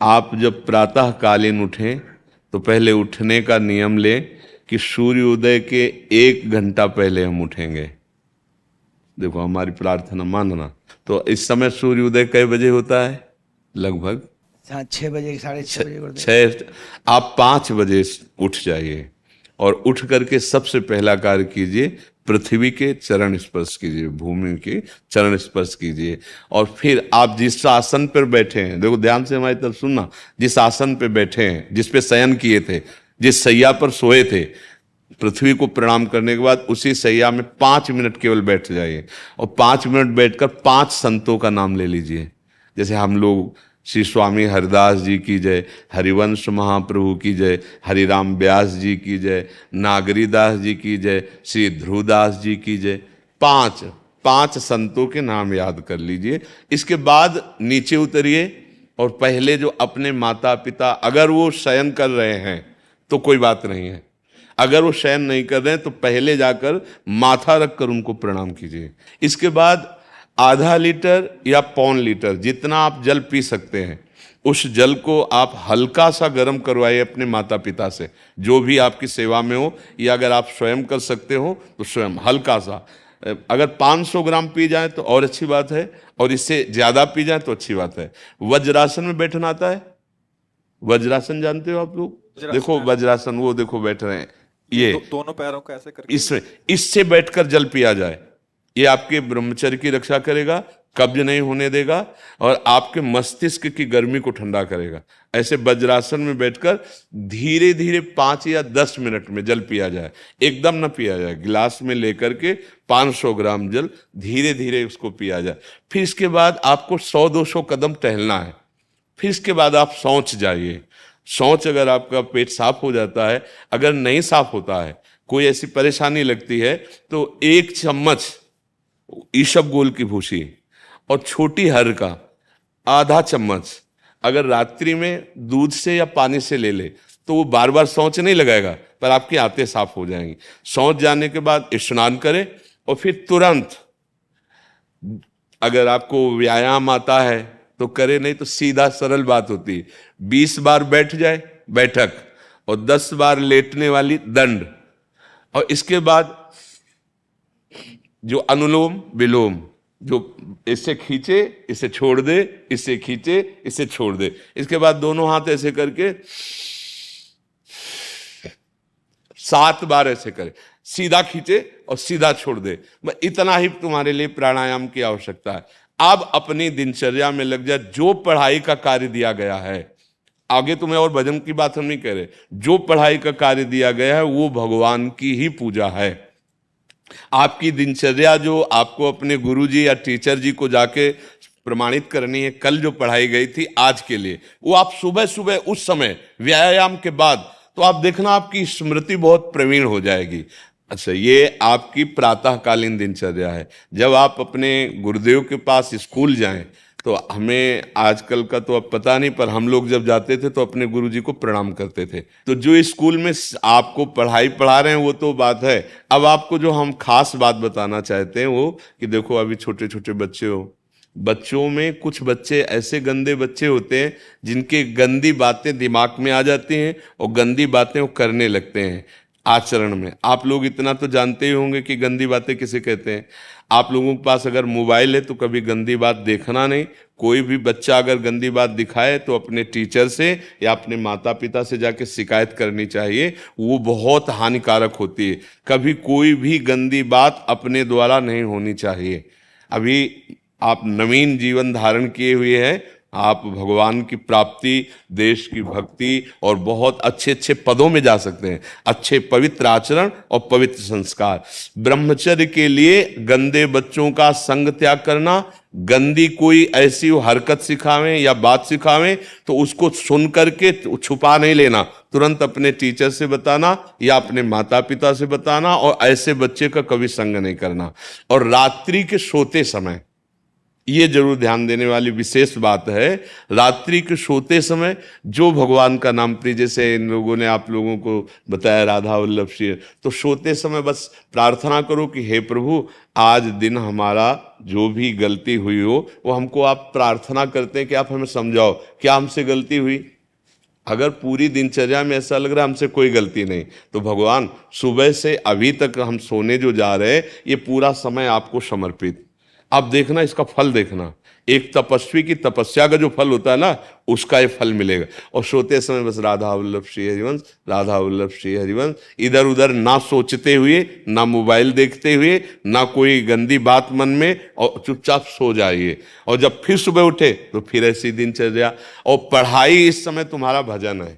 आप जब प्रातः कालीन उठें तो पहले उठने का नियम लें कि सूर्योदय के 1 घंटा पहले हम उठेंगे। देखो हमारी प्रार्थना मानना। तो इस समय सूर्योदय कई बजे होता है? लगभग हाँ, 6 बजे, 6:30 बजे कर दें। छः। आप 5 बजे उठ जाइए और उठ करके सबसे पहला कार्य कीजिए, पृथ्वी के चरण स्पर्श कीजिए, भूमि के चरण स्पर्श कीजिए। और फिर आप जिस आसन पर बैठे हैं, देखो ध्यान से हमारी तरफ सुनना, जिस आसन पे बैठे हैं, जिस पे शयन किए थे, जिस सैया पर सोए थे, पृथ्वी को प्रणाम करने के बाद उसी सैया में 5 मिनट केवल बैठ जाइए और 5 मिनट बैठकर 5 संतों का नाम ले लीजिए। जैसे हम लोग श्री स्वामी हरिदास जी की जय, हरिवंश महाप्रभु की जय, हरिराम व्यास जी की जय, नागरीदास जी की जय, श्री ध्रुवदास जी की जय, पांच पांच संतों के नाम याद कर लीजिए। इसके बाद नीचे उतरिए और पहले जो अपने माता पिता, अगर वो शयन कर रहे हैं तो कोई बात नहीं है, अगर वो शयन नहीं कर रहे हैं तो पहले जाकर माथा रखकर उनको प्रणाम कीजिए। इसके बाद आधा लीटर या 1.25 लीटर जितना आप जल पी सकते हैं, उस जल को आप हल्का सा गर्म करवाइए अपने माता पिता से, जो भी आपकी सेवा में हो, या अगर आप स्वयं कर सकते हो तो स्वयं हल्का सा। अगर 500 ग्राम पी जाए तो और अच्छी बात है, और इससे ज्यादा पी जाए तो अच्छी बात है। वज्रासन में बैठना आता है? वज्रासन जानते हो आप लोग? देखो वज्रासन, वो देखो बैठ रहे हैं, ये दोनों पैरों को ऐसे करके इसमें, इससे बैठकर जल पिया जाए। ये आपके ब्रह्मचर्य की रक्षा करेगा, कब्ज नहीं होने देगा और आपके मस्तिष्क की गर्मी को ठंडा करेगा। ऐसे वज्रासन में बैठकर धीरे धीरे 5 या 10 मिनट में जल पिया जाए, एकदम ना पिया जाए। गिलास में लेकर के 500 ग्राम जल धीरे धीरे उसको पिया जाए। फिर इसके बाद आपको 100-200 कदम टहलना है। फिर इसके बाद आप शौच जाइए। शौच, अगर आपका पेट साफ हो जाता है, अगर नहीं साफ होता है, कोई ऐसी परेशानी लगती है, तो 1 चम्मच ईसबगोल की भूसी और छोटी हर का आधा चम्मच अगर रात्रि में दूध से या पानी से ले ले तो वो बार बार शौच नहीं लगाएगा, पर आपकी आंतें साफ हो जाएंगी। शौच जाने के बाद स्नान करें और फिर तुरंत, अगर आपको व्यायाम आता है तो करे, नहीं तो सीधा सरल बात होती है, 20 बार बैठ जाए बैठक और 10 बार लेटने वाली दंड। और इसके बाद जो अनुलोम विलोम, जो इससे खींचे इसे छोड़ दे, इससे खींचे इसे छोड़ दे, इसके बाद दोनों हाथ ऐसे करके 7 बार ऐसे करे, सीधा खींचे और सीधा छोड़ दे। इतना ही तुम्हारे लिए प्राणायाम की आवश्यकता है। अब अपनी दिनचर्या में लग जा। जो पढ़ाई का कार्य दिया गया है, आगे तुम्हें और भजन की बात हम नहीं कह रहे, जो पढ़ाई का कार्य दिया गया है वो भगवान की ही पूजा है। आपकी दिनचर्या जो आपको अपने गुरुजी या टीचर जी को जाके प्रमाणित करनी है, कल जो पढ़ाई गई थी आज के लिए, वो आप सुबह सुबह उस समय व्यायाम के बाद, तो आप देखना आपकी स्मृति बहुत प्रवीण हो जाएगी। अच्छा, ये आपकी प्रातःकालीन दिनचर्या है। जब आप अपने गुरुदेव के पास स्कूल जाएं, तो हमें आजकल का तो अब पता नहीं, पर हम लोग जब जाते थे तो अपने गुरुजी को प्रणाम करते थे। तो जो स्कूल में आपको पढ़ाई पढ़ा रहे हैं वो तो बात है, अब आपको जो हम खास बात बताना चाहते हैं वो कि देखो अभी छोटे छोटे बच्चे हो, बच्चों में कुछ बच्चे ऐसे गंदे बच्चे होते हैं जिनके गंदी बातें दिमाग में आ जाती हैं और गंदी बातें वो करने लगते हैं आचरण में। आप लोग इतना तो जानते ही होंगे कि गंदी बातें किसे कहते हैं। आप लोगों के पास अगर मोबाइल है तो कभी गंदी बात देखना नहीं। कोई भी बच्चा अगर गंदी बात दिखाए तो अपने टीचर से या अपने माता पिता से जाके शिकायत करनी चाहिए, वो बहुत हानिकारक होती है। कभी कोई भी गंदी बात अपने द्वारा नहीं होनी चाहिए। अभी आप नवीन जीवन धारण किए हुए हैं, आप भगवान की प्राप्ति, देश की भक्ति और बहुत अच्छे अच्छे पदों में जा सकते हैं। अच्छे पवित्र आचरण और पवित्र संस्कार। ब्रह्मचर्य के लिए गंदे बच्चों का संग त्याग करना, गंदी कोई ऐसी हरकत सिखावें या बात सिखावें तो उसको सुन करके छुपा नहीं लेना, तुरंत अपने टीचर से बताना या अपने माता पिता से बताना, और ऐसे बच्चे का कभी संग नहीं करना। और रात्रि के सोते समय ये जरूर ध्यान देने वाली विशेष बात है। रात्रि के सोते समय जो भगवान का नाम प्रिय, जैसे इन लोगों ने आप लोगों को बताया राधा वल्लभ श्री, तो सोते समय बस प्रार्थना करो कि हे प्रभु आज दिन हमारा जो भी गलती हुई हो वो हमको आप प्रार्थना करते हैं कि आप हमें समझाओ क्या हमसे गलती हुई। अगर पूरी दिनचर्या में ऐसा लग रहा है हमसे कोई गलती नहीं, तो भगवान सुबह से अभी तक हम सोने जो जा रहे हैं ये पूरा समय आपको समर्पित। आप देखना इसका फल देखना, एक तपस्वी की तपस्या का जो फल होता है ना उसका ये फल मिलेगा। और सोते समय बस राधा वल्लभ श्री हरिवंश, राधा वल्लभ श्री हरिवंश, इधर उधर ना सोचते हुए, ना मोबाइल देखते हुए, ना कोई गंदी बात मन में, और चुपचाप सो जाइए। और जब फिर सुबह उठे तो फिर ऐसी दिनचर्या। और पढ़ाई इस समय तुम्हारा भजन है।